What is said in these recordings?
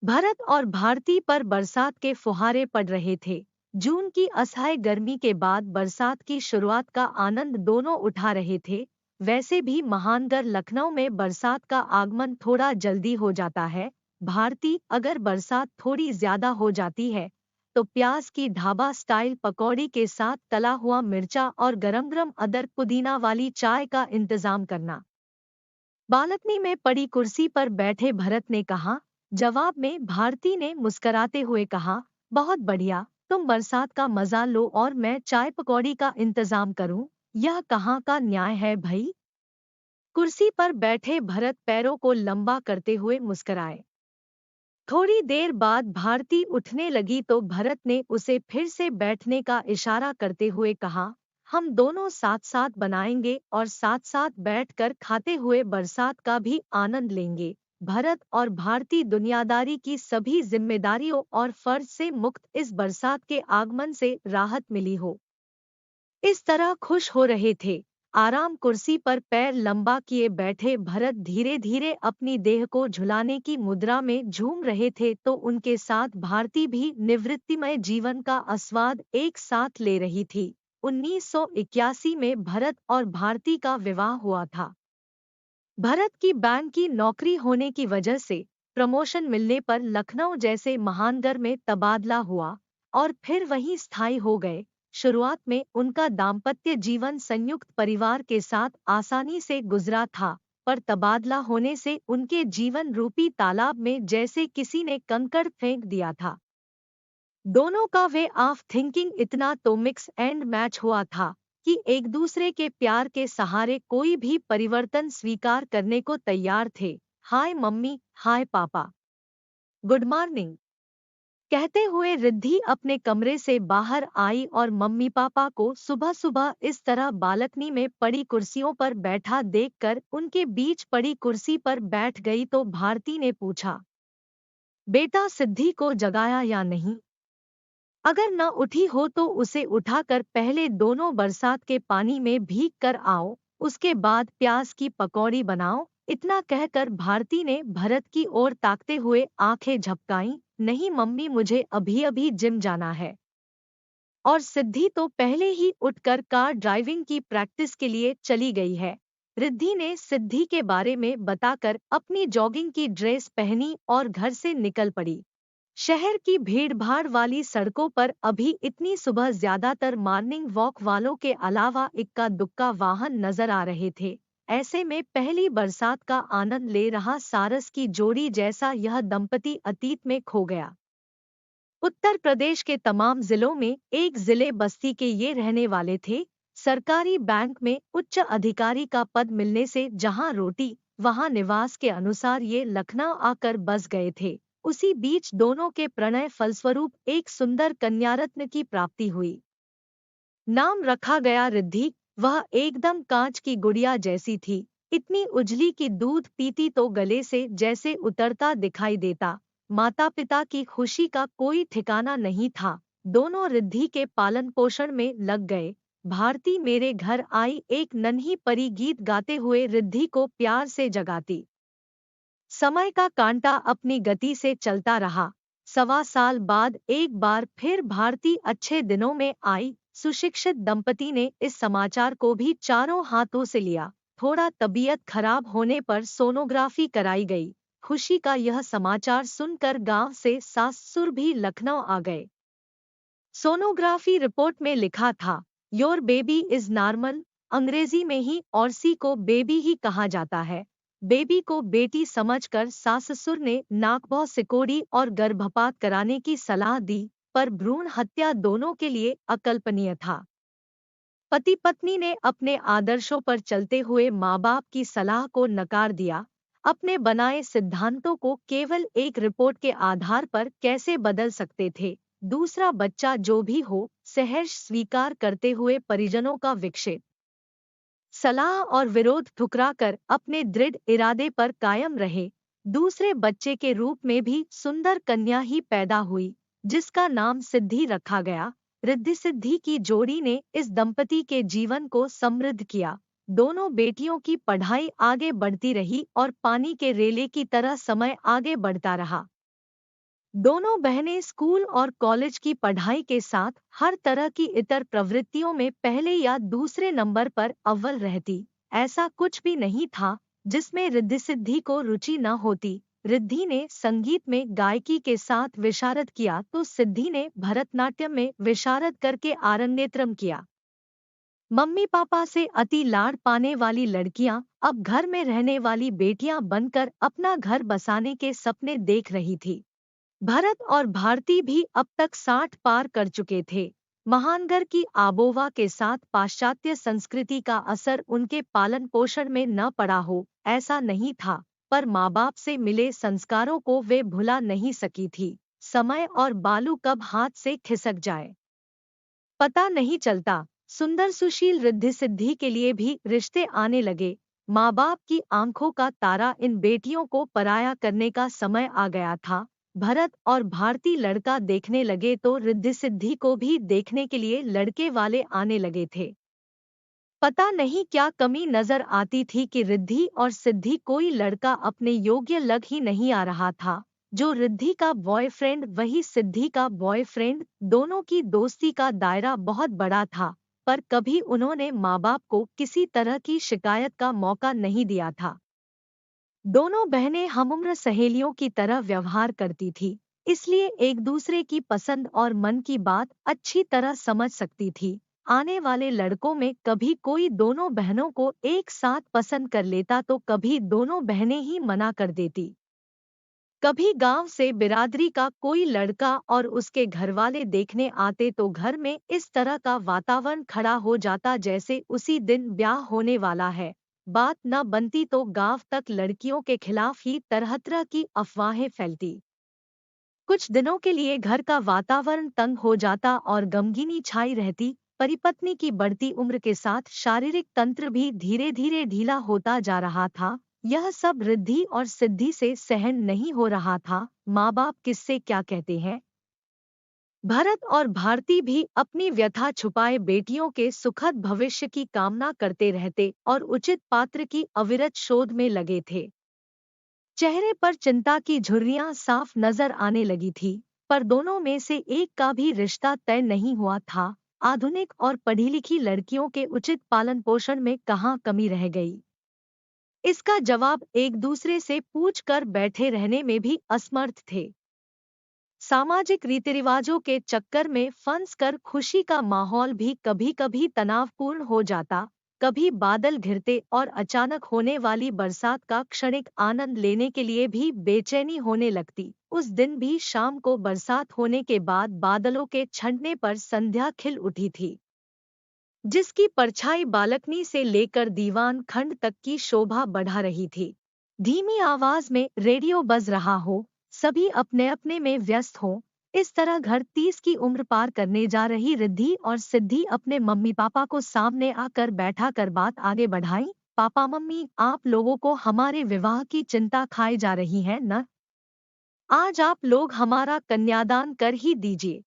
भरत और भारती पर बरसात के फुहारे पड़ रहे थे। जून की असह्य गर्मी के बाद बरसात की शुरुआत का आनंद दोनों उठा रहे थे। वैसे भी महानगर लखनऊ में बरसात का आगमन थोड़ा जल्दी हो जाता है। भारती, अगर बरसात थोड़ी ज्यादा हो जाती है तो प्याज की ढाबा स्टाइल पकौड़ी के साथ तला हुआ मिर्चा और गरम गरम अदरक पुदीना वाली चाय का इंतजाम करना। बालकनी में पड़ी कुर्सी पर बैठे भरत ने कहा। जवाब में भारती ने मुस्कराते हुए कहा, बहुत बढ़िया, तुम बरसात का मजा लो और मैं चाय पकौड़ी का इंतजाम करूं। यह कहाँ का न्याय है भई? कुर्सी पर बैठे भरत पैरों को लंबा करते हुए मुस्कराए। थोड़ी देर बाद भारती उठने लगी तो भरत ने उसे फिर से बैठने का इशारा करते हुए कहा, हम दोनों साथ साथ बनाएंगे और साथ साथ बैठकर खाते हुए बरसात का भी आनंद लेंगे। भरत और भारती दुनियादारी की सभी जिम्मेदारियों और फर्ज से मुक्त इस बरसात के आगमन से राहत मिली हो, इस तरह खुश हो रहे थे। आराम कुर्सी पर पैर लंबा किए बैठे भरत धीरे धीरे अपनी देह को झुलाने की मुद्रा में झूम रहे थे तो उनके साथ भारती भी निवृत्तिमय जीवन का आस्वाद एक साथ ले रही थी। 1981 में भरत और भारती का विवाह हुआ था। भरत की बैंक की नौकरी होने की वजह से प्रमोशन मिलने पर लखनऊ जैसे महानगर में तबादला हुआ और फिर वहीं स्थायी हो गए। शुरुआत में उनका दाम्पत्य जीवन संयुक्त परिवार के साथ आसानी से गुजरा था, पर तबादला होने से उनके जीवन रूपी तालाब में जैसे किसी ने कंकड़ फेंक दिया था। दोनों का वे ऑफ थिंकिंग इतना तो मिक्स एंड मैच हुआ था कि एक दूसरे के प्यार के सहारे कोई भी परिवर्तन स्वीकार करने को तैयार थे। हाय मम्मी, हाय पापा, गुड मॉर्निंग कहते हुए रिद्धि अपने कमरे से बाहर आई और मम्मी पापा को सुबह सुबह इस तरह बालकनी में पड़ी कुर्सियों पर बैठा देखकर उनके बीच पड़ी कुर्सी पर बैठ गई तो भारती ने पूछा, बेटा सिद्धि को जगाया या नहीं? अगर न उठी हो तो उसे उठाकर पहले दोनों बरसात के पानी में भीग कर आओ, उसके बाद प्याज की पकौड़ी बनाओ। इतना कहकर भारती ने भरत की ओर ताकते हुए आंखें झपकाईं। नहीं मम्मी, मुझे अभी अभी जिम जाना है। और सिद्धि तो पहले ही उठकर कार ड्राइविंग की प्रैक्टिस के लिए चली गई है। रिद्धि ने सिद्धि के बारे में बताकर अपनी जॉगिंग की ड्रेस पहनी और घर से निकल पड़ी। शहर की भीड़भाड़ वाली सड़कों पर अभी इतनी सुबह ज्यादातर मॉर्निंग वॉक वालों के अलावा इक्का दुक्का वाहन नजर आ रहे थे। ऐसे में पहली बरसात का आनंद ले रहा सारस की जोड़ी जैसा यह दंपति अतीत में खो गया। उत्तर प्रदेश के तमाम जिलों में एक जिले बस्ती के ये रहने वाले थे। सरकारी बैंक में उच्च अधिकारी का पद मिलने से जहां रोटी वहां निवास के अनुसार ये लखनऊ आकर बस गए थे। उसी बीच दोनों के प्रणय फलस्वरूप एक सुंदर कन्यारत्न की प्राप्ति हुई। नाम रखा गया रिद्धि। वह एकदम कांच की गुड़िया जैसी थी, इतनी उजली कि दूध पीती तो गले से जैसे उतरता दिखाई देता। माता पिता की खुशी का कोई ठिकाना नहीं था। दोनों रिद्धि के पालन पोषण में लग गए। भारती मेरे घर आई एक नन्ही परी गीत गाते हुए रिद्धि को प्यार से जगाती। समय का कांटा अपनी गति से चलता रहा। 1.25 साल बाद एक बार फिर भारती अच्छे दिनों में आई। सुशिक्षित दंपति ने इस समाचार को भी चारों हाथों से लिया। थोड़ा तबीयत खराब होने पर सोनोग्राफी कराई गई। खुशी का यह समाचार सुनकर गांव से सास-ससुर भी लखनऊ आ गए। सोनोग्राफी रिपोर्ट में लिखा था, योर बेबी इज नॉर्मल। अंग्रेजी में ही औरसी को बेबी ही कहा जाता है। बेबी को बेटी समझकर सास-ससुर ने नाक सिकोड़ी और गर्भपात कराने की सलाह दी, पर भ्रूण हत्या दोनों के लिए अकल्पनीय था। पति पत्नी ने अपने आदर्शों पर चलते हुए माँ बाप की सलाह को नकार दिया। अपने बनाए सिद्धांतों को केवल एक रिपोर्ट के आधार पर कैसे बदल सकते थे? दूसरा बच्चा जो भी हो, सहर्ष स्वीकार करते हुए परिजनों का विक्षेप, सलाह और विरोध ठुकराकर अपने दृढ़ इरादे पर कायम रहे। दूसरे बच्चे के रूप में भी सुंदर कन्या ही पैदा हुई, जिसका नाम सिद्धि रखा गया। रिद्धि सिद्धि की जोड़ी ने इस दंपति के जीवन को समृद्ध किया। दोनों बेटियों की पढ़ाई आगे बढ़ती रही और पानी के रेले की तरह समय आगे बढ़ता रहा। दोनों बहनें स्कूल और कॉलेज की पढ़ाई के साथ हर तरह की इतर प्रवृत्तियों में पहले या दूसरे नंबर पर अव्वल रहती। ऐसा कुछ भी नहीं था जिसमें रिद्धि सिद्धि को रुचि न होती। रिद्धि ने संगीत में गायकी के साथ विशारद किया तो सिद्धि ने भरतनाट्यम में विशारद करके आरण्येत्रम किया। मम्मी पापा से अति लाड़ पाने वाली लड़कियां अब घर में रहने वाली बेटियां बनकर अपना घर बसाने के सपने देख रही थी। भरत और भारती भी अब तक 60 पार कर चुके थे। महानगर की आबोवा के साथ पाश्चात्य संस्कृति का असर उनके पालन पोषण में न पड़ा हो, ऐसा नहीं था, पर माँ बाप से मिले संस्कारों को वे भुला नहीं सकी थी। समय और बालू कब हाथ से खिसक जाए पता नहीं चलता। सुंदर सुशील रिद्धि सिद्धि के लिए भी रिश्ते आने लगे। माँ बाप की आंखों का तारा इन बेटियों को पराया करने का समय आ गया था। भरत और भारती लड़का देखने लगे तो रिद्धि सिद्धि को भी देखने के लिए लड़के वाले आने लगे थे। पता नहीं क्या कमी नजर आती थी कि रिद्धि और सिद्धि कोई लड़का अपने योग्य लग ही नहीं आ रहा था। जो रिद्धि का बॉयफ्रेंड वही सिद्धि का बॉयफ्रेंड, दोनों की दोस्ती का दायरा बहुत बड़ा था, पर कभी उन्होंने माँ बाप को किसी तरह की शिकायत का मौका नहीं दिया था। दोनों बहनें हमउम्र सहेलियों की तरह व्यवहार करती थी, इसलिए एक दूसरे की पसंद और मन की बात अच्छी तरह समझ सकती थी। आने वाले लड़कों में कभी कोई दोनों बहनों को एक साथ पसंद कर लेता तो कभी दोनों बहनें ही मना कर देती। कभी गांव से बिरादरी का कोई लड़का और उसके घरवाले देखने आते तो घर में इस तरह का वातावरण खड़ा हो जाता जैसे उसी दिन ब्याह होने वाला है। बात न बनती तो गांव तक लड़कियों के खिलाफ ही तरह तरह की अफवाहें फैलती। कुछ दिनों के लिए घर का वातावरण तंग हो जाता और गमगीनी छाई रहती। परिपत्नी की बढ़ती उम्र के साथ शारीरिक तंत्र भी धीरे धीरे ढीला होता जा रहा था। यह सब रिद्धि और सिद्धि से सहन नहीं हो रहा था। माँ बाप किससे क्या कहते हैं। भरत और भारती भी अपनी व्यथा छुपाए बेटियों के सुखद भविष्य की कामना करते रहते और उचित पात्र की अविरत शोध में लगे थे। चेहरे पर चिंता की झुर्रियां साफ नजर आने लगी थी, पर दोनों में से एक का भी रिश्ता तय नहीं हुआ था। आधुनिक और पढ़ी लिखी लड़कियों के उचित पालन पोषण में कहाँ कमी रह गई, इसका जवाब एक दूसरे से पूछ कर बैठे रहने में भी असमर्थ थे। सामाजिक रीति रिवाजों के चक्कर में फंस कर खुशी का माहौल भी कभी कभी तनावपूर्ण हो जाता। कभी बादल घिरते और अचानक होने वाली बरसात का क्षणिक आनंद लेने के लिए भी बेचैनी होने लगती। उस दिन भी शाम को बरसात होने के बाद बादलों के छंटने पर संध्या खिल उठी थी, जिसकी परछाई बालकनी से लेकर दीवान खंड तक की शोभा बढ़ा रही थी। धीमी आवाज में रेडियो बज रहा हो, सभी अपने अपने में व्यस्त हों। इस तरह घर 30 की उम्र पार करने जा रही रिद्धि और सिद्धि अपने मम्मी पापा को सामने आकर बैठा कर बात आगे बढ़ाई। पापा मम्मी, आप लोगों को हमारे विवाह की चिंता खाई जा रही है न? आज आप लोग हमारा कन्यादान कर ही दीजिए।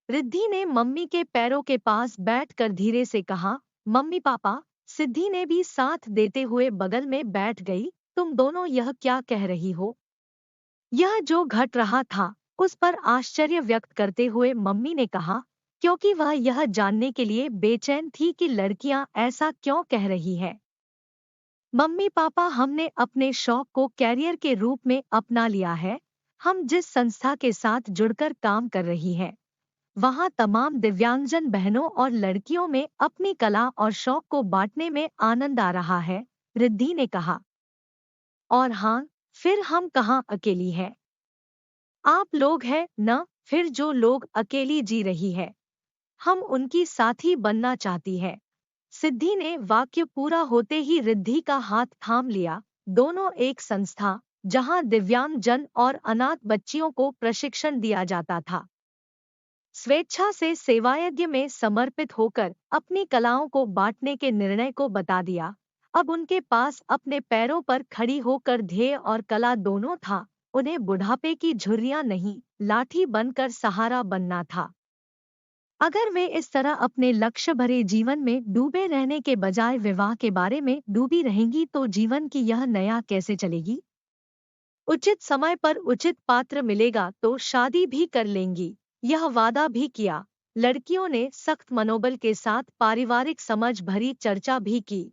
रिद्धि ने मम्मी के पैरों के पास बैठकर धीरे से कहा। मम्मी पापा, सिद्धि ने भी साथ देते हुए बगल में बैठ गई। तुम दोनों यह क्या कह रही हो? यह जो घट रहा था उस पर आश्चर्य व्यक्त करते हुए मम्मी ने कहा, क्योंकि वह यह जानने के लिए बेचैन थी कि लड़कियां ऐसा क्यों कह रही है। मम्मी पापा, हमने अपने शौक को कैरियर के रूप में अपना लिया है। हम जिस संस्था के साथ जुड़कर काम कर रही हैं, वहाँ तमाम दिव्यांगजन बहनों और लड़कियों में अपनी कला और शौक को बांटने में आनंद आ रहा है, रिद्धि ने कहा। और हाँ, फिर हम कहाँ अकेली हैं? आप लोग हैं न? फिर जो लोग अकेली जी रही है, हम उनकी साथी बनना चाहती है। सिद्धि ने वाक्य पूरा होते ही रिद्धि का हाथ थाम लिया। दोनों एक संस्था, जहां दिव्यांग जन और अनाथ बच्चियों को प्रशिक्षण दिया जाता था, स्वेच्छा से सेवायज्ञ में समर्पित होकर अपनी कलाओं को बांटने के निर्णय को बता दिया। अब उनके पास अपने पैरों पर खड़ी होकर ध्येय और कला दोनों था। उन्हें बुढ़ापे की झुर्रियां नहीं, लाठी बनकर सहारा बनना था। अगर वे इस तरह अपने लक्ष्य भरे जीवन में डूबे रहने के बजाय विवाह के बारे में डूबी रहेंगी तो जीवन की यह नया कैसे चलेगी। उचित समय पर उचित पात्र मिलेगा तो शादी भी कर लेंगी, यह वादा भी किया। लड़कियों ने सख्त मनोबल के साथ पारिवारिक समझ भरी चर्चा भी की।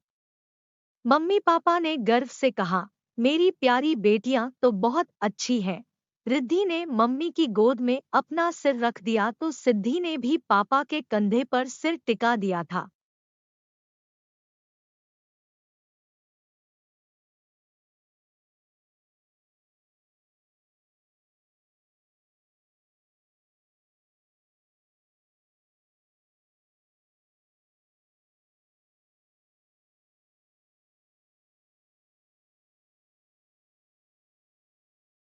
मम्मी पापा ने गर्व से कहा, मेरी प्यारी बेटियां तो बहुत अच्छी हैं। रिद्धि ने मम्मी की गोद में अपना सिर रख दिया तो सिद्धि ने भी पापा के कंधे पर सिर टिका दिया था।